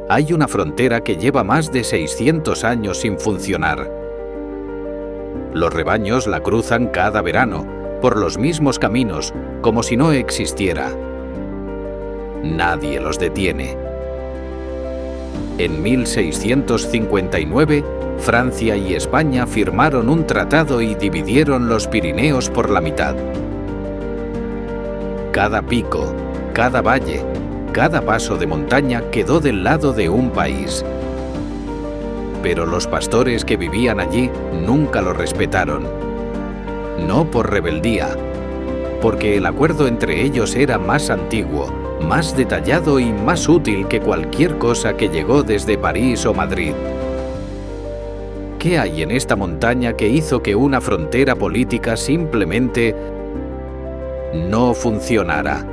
hay una frontera que lleva más de 600 años sin funcionar. Los rebaños la cruzan cada verano, por los mismos caminos, como si no existiera. Nadie los detiene. En 1659, Francia y España firmaron un tratado y dividieron los Pirineos por la mitad. Cada pico, cada valle, cada paso de montaña quedó del lado de un país. Pero los pastores que vivían allí nunca lo respetaron. No por rebeldía, porque el acuerdo entre ellos era más antiguo, más detallado y más útil que cualquier cosa que llegó desde París o Madrid. ¿Qué hay en esta montaña que hizo que una frontera política simplemente no funcionara?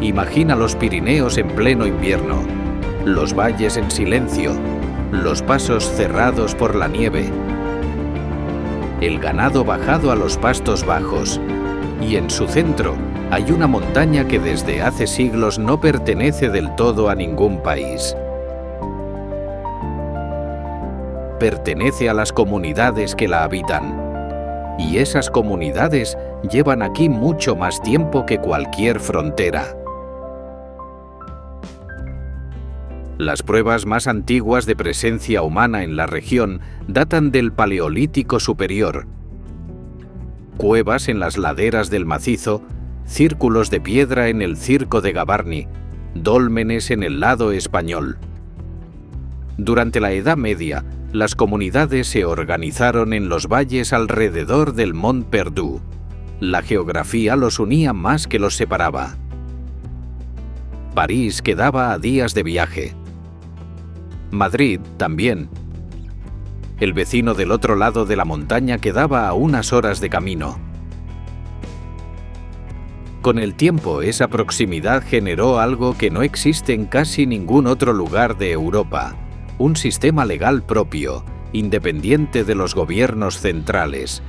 Imagina los Pirineos en pleno invierno, los valles en silencio, los pasos cerrados por la nieve, el ganado bajado a los pastos bajos, y en su centro hay una montaña que desde hace siglos no pertenece del todo a ningún país. Pertenece a las comunidades que la habitan, y esas comunidades llevan aquí mucho más tiempo que cualquier frontera. Las pruebas más antiguas de presencia humana en la región datan del Paleolítico Superior. Cuevas en las laderas del macizo, círculos de piedra en el circo de Gavarni, dólmenes en el lado español. Durante la Edad Media, las comunidades se organizaron en los valles alrededor del Mont Perdu. La geografía los unía más que los separaba. París quedaba a días de viaje. Madrid también. El vecino del otro lado de la montaña quedaba a unas horas de camino. Con el tiempo, esa proximidad generó algo que no existe en casi ningún otro lugar de Europa: un sistema legal propio, independiente de los gobiernos centrales.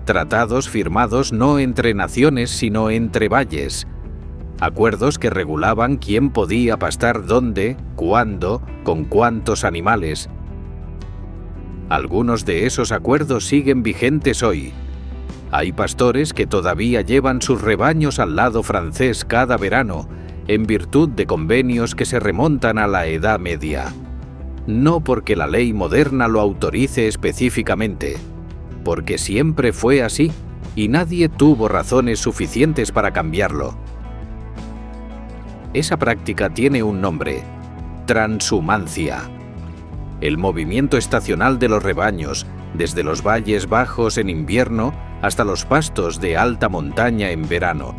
Tratados firmados no entre naciones, sino entre valles. Acuerdos que regulaban quién podía pastar dónde, cuándo, con cuántos animales. Algunos de esos acuerdos siguen vigentes hoy. Hay pastores que todavía llevan sus rebaños al lado francés cada verano, en virtud de convenios que se remontan a la Edad Media. No porque la ley moderna lo autorice específicamente, porque siempre fue así y nadie tuvo razones suficientes para cambiarlo. Esa práctica tiene un nombre: transhumancia. El movimiento estacional de los rebaños, desde los valles bajos en invierno hasta los pastos de alta montaña en verano.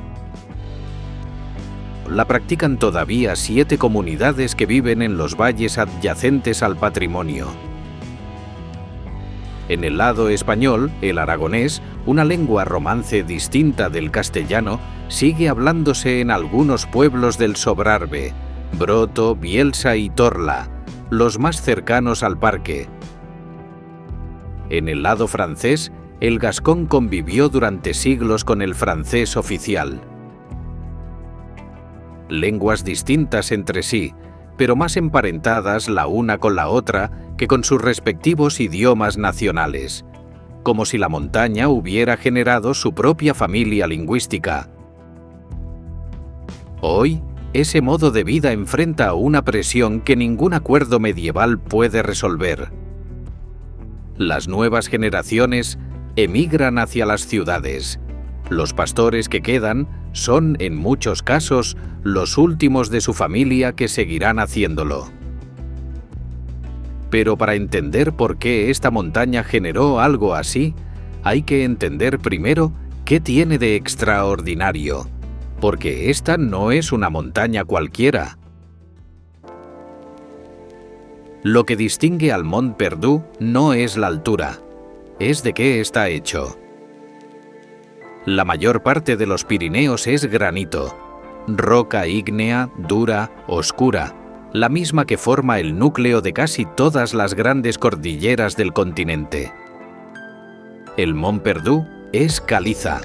La practican todavía 7 comunidades que viven en los valles adyacentes al patrimonio. En el lado español, el aragonés, una lengua romance distinta del castellano, sigue hablándose en algunos pueblos del Sobrarbe, Broto, Bielsa y Torla, los más cercanos al parque. En el lado francés, el gascón convivió durante siglos con el francés oficial. Lenguas distintas entre sí, pero más emparentadas la una con la otra que con sus respectivos idiomas nacionales, como si la montaña hubiera generado su propia familia lingüística. Hoy, ese modo de vida enfrenta una presión que ningún acuerdo medieval puede resolver. Las nuevas generaciones emigran hacia las ciudades. Los pastores que quedan son, en muchos casos, los últimos de su familia que seguirán haciéndolo. Pero para entender por qué esta montaña generó algo así, hay que entender primero qué tiene de extraordinario, porque esta no es una montaña cualquiera. Lo que distingue al Mont Perdu no es la altura, es de qué está hecho. La mayor parte de los Pirineos es granito, roca ígnea, dura, oscura, la misma que forma el núcleo de casi todas las grandes cordilleras del continente. El Mont Perdu es caliza,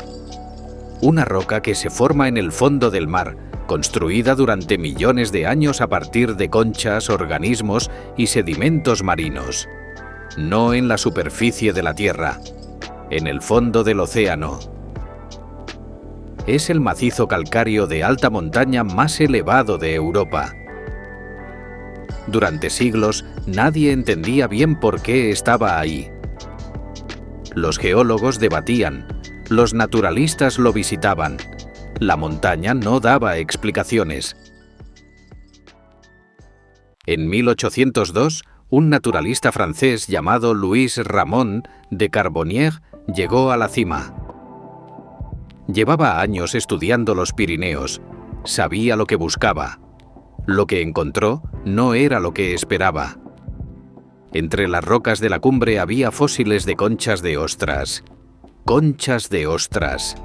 una roca que se forma en el fondo del mar, construida durante millones de años a partir de conchas, organismos y sedimentos marinos. No en la superficie de la Tierra, en el fondo del océano. Es el macizo calcáreo de alta montaña más elevado de Europa. Durante siglos, nadie entendía bien por qué estaba ahí. Los geólogos debatían, los naturalistas lo visitaban. La montaña no daba explicaciones. En 1802, un naturalista francés llamado Louis Ramon de Carbonnières llegó a la cima. Llevaba años estudiando los Pirineos, sabía lo que buscaba. Lo que encontró no era lo que esperaba. Entre las rocas de la cumbre había fósiles de conchas de ostras. Conchas de ostras,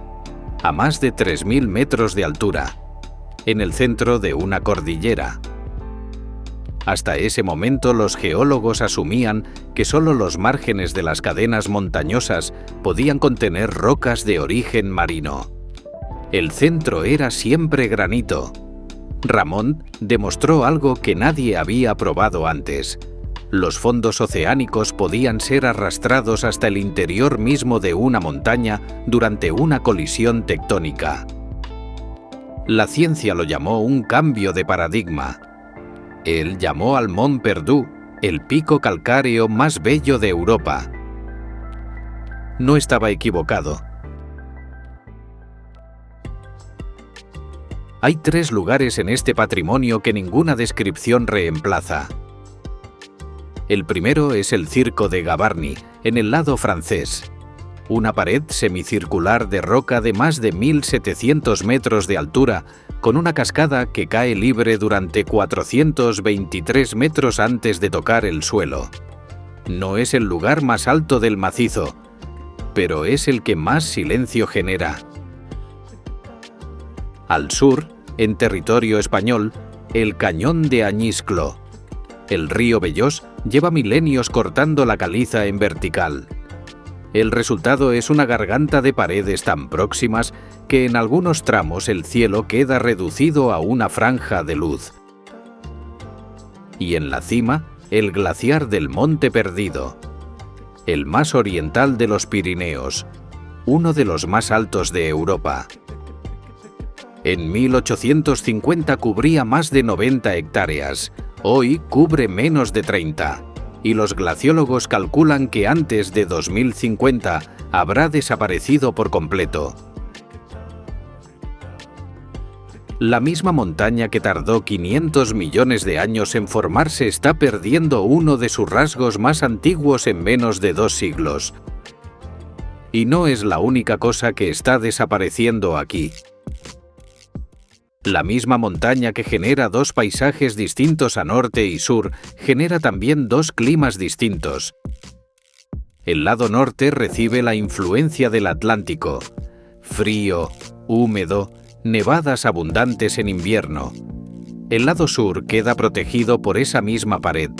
a más de 3.000 metros de altura, en el centro de una cordillera. Hasta ese momento los geólogos asumían que solo los márgenes de las cadenas montañosas podían contener rocas de origen marino. El centro era siempre granito. Ramón demostró algo que nadie había probado antes. Los fondos oceánicos podían ser arrastrados hasta el interior mismo de una montaña durante una colisión tectónica. La ciencia lo llamó un cambio de paradigma. Él llamó al Mont Perdu el pico calcáreo más bello de Europa. No estaba equivocado. Hay 3 lugares en este patrimonio que ninguna descripción reemplaza. El primero es el Circo de Gavarnie, en el lado francés. Una pared semicircular de roca de más de 1.700 metros de altura, con una cascada que cae libre durante 423 metros antes de tocar el suelo. No es el lugar más alto del macizo, pero es el que más silencio genera. Al sur, en territorio español, el Cañón de Añisclo. El río Bellós lleva milenios cortando la caliza en vertical. El resultado es una garganta de paredes tan próximas que en algunos tramos el cielo queda reducido a una franja de luz. Y en la cima, el glaciar del Monte Perdido, el más oriental de los Pirineos, uno de los más altos de Europa. En 1850 cubría más de 90 hectáreas, hoy cubre menos de 30. Y los glaciólogos calculan que antes de 2050 habrá desaparecido por completo. La misma montaña que tardó 500 millones de años en formarse está perdiendo uno de sus rasgos más antiguos en menos de 2 siglos. Y no es la única cosa que está desapareciendo aquí. La misma montaña que genera 2 paisajes distintos a norte y sur, genera también 2 climas distintos. El lado norte recibe la influencia del Atlántico, frío, húmedo, nevadas abundantes en invierno. El lado sur queda protegido por esa misma pared,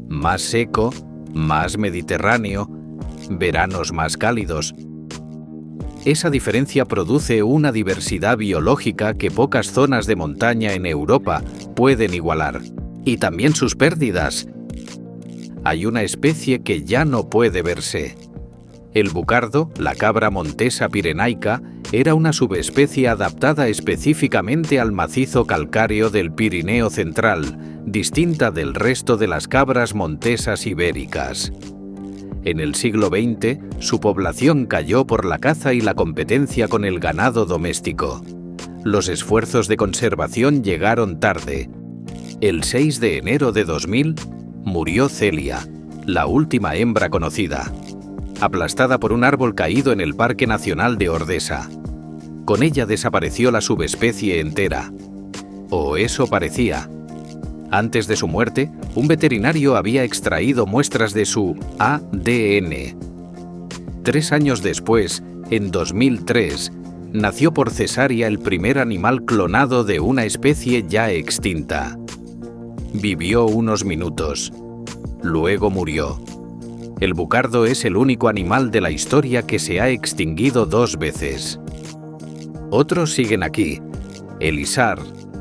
más seco, más mediterráneo, veranos más cálidos. Esa diferencia produce una diversidad biológica que pocas zonas de montaña en Europa pueden igualar. Y también sus pérdidas. Hay una especie que ya no puede verse. El bucardo, la cabra montesa pirenaica, era una subespecie adaptada específicamente al macizo calcáreo del Pirineo central, distinta del resto de las cabras montesas ibéricas. En el siglo XX, su población cayó por la caza y la competencia con el ganado doméstico. Los esfuerzos de conservación llegaron tarde. El 6 de enero de 2000, murió Celia, la última hembra conocida, aplastada por un árbol caído en el Parque Nacional de Ordesa. Con ella desapareció la subespecie entera. O eso parecía. Antes de su muerte, un veterinario había extraído muestras de su ADN. 3 años después, en 2003, nació por cesárea el primer animal clonado de una especie ya extinta. Vivió unos minutos. Luego murió. El bucardo es el único animal de la historia que se ha extinguido 2 veces. Otros siguen aquí. El isar,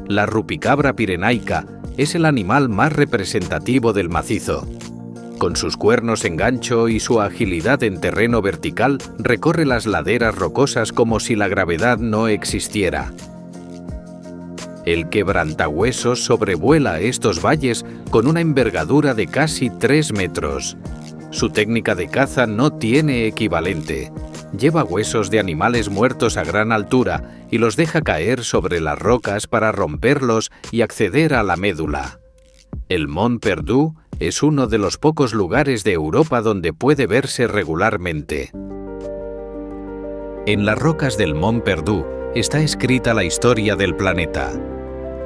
la rupicabra pirenaica, es el animal más representativo del macizo. Con sus cuernos en gancho y su agilidad en terreno vertical, recorre las laderas rocosas como si la gravedad no existiera. El quebrantahuesos sobrevuela estos valles con una envergadura de casi 3 metros. Su técnica de caza no tiene equivalente. Lleva huesos de animales muertos a gran altura y los deja caer sobre las rocas para romperlos y acceder a la médula. El Mont Perdu es uno de los pocos lugares de Europa donde puede verse regularmente. En las rocas del Mont Perdu está escrita la historia del planeta.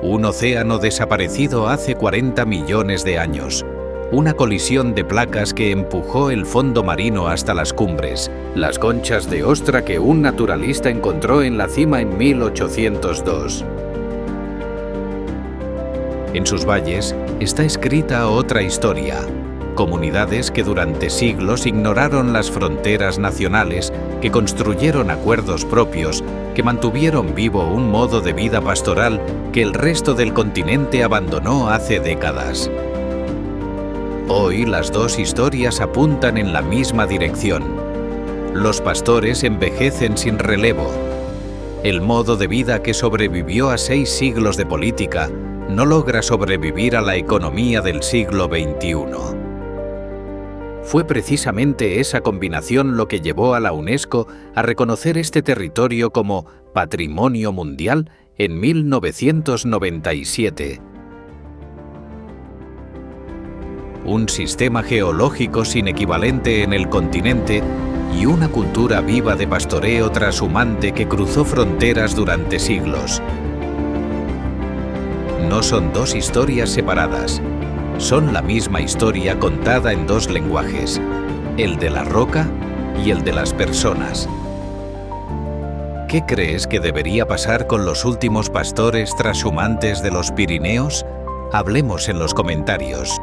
Un océano desaparecido hace 40 millones de años. Una colisión de placas que empujó el fondo marino hasta las cumbres, las conchas de ostra que un naturalista encontró en la cima en 1802. En sus valles está escrita otra historia. Comunidades que durante siglos ignoraron las fronteras nacionales, que construyeron acuerdos propios, que mantuvieron vivo un modo de vida pastoral que el resto del continente abandonó hace décadas. Hoy las 2 historias apuntan en la misma dirección. Los pastores envejecen sin relevo. El modo de vida que sobrevivió a 6 siglos de política no logra sobrevivir a la economía del siglo XXI. Fue precisamente esa combinación lo que llevó a la UNESCO a reconocer este territorio como Patrimonio Mundial en 1997. Un sistema geológico sin equivalente en el continente y una cultura viva de pastoreo trashumante que cruzó fronteras durante siglos. No son 2 historias separadas, son la misma historia contada en 2 lenguajes, el de la roca y el de las personas. ¿Qué crees que debería pasar con los últimos pastores trashumantes de los Pirineos? Hablemos en los comentarios.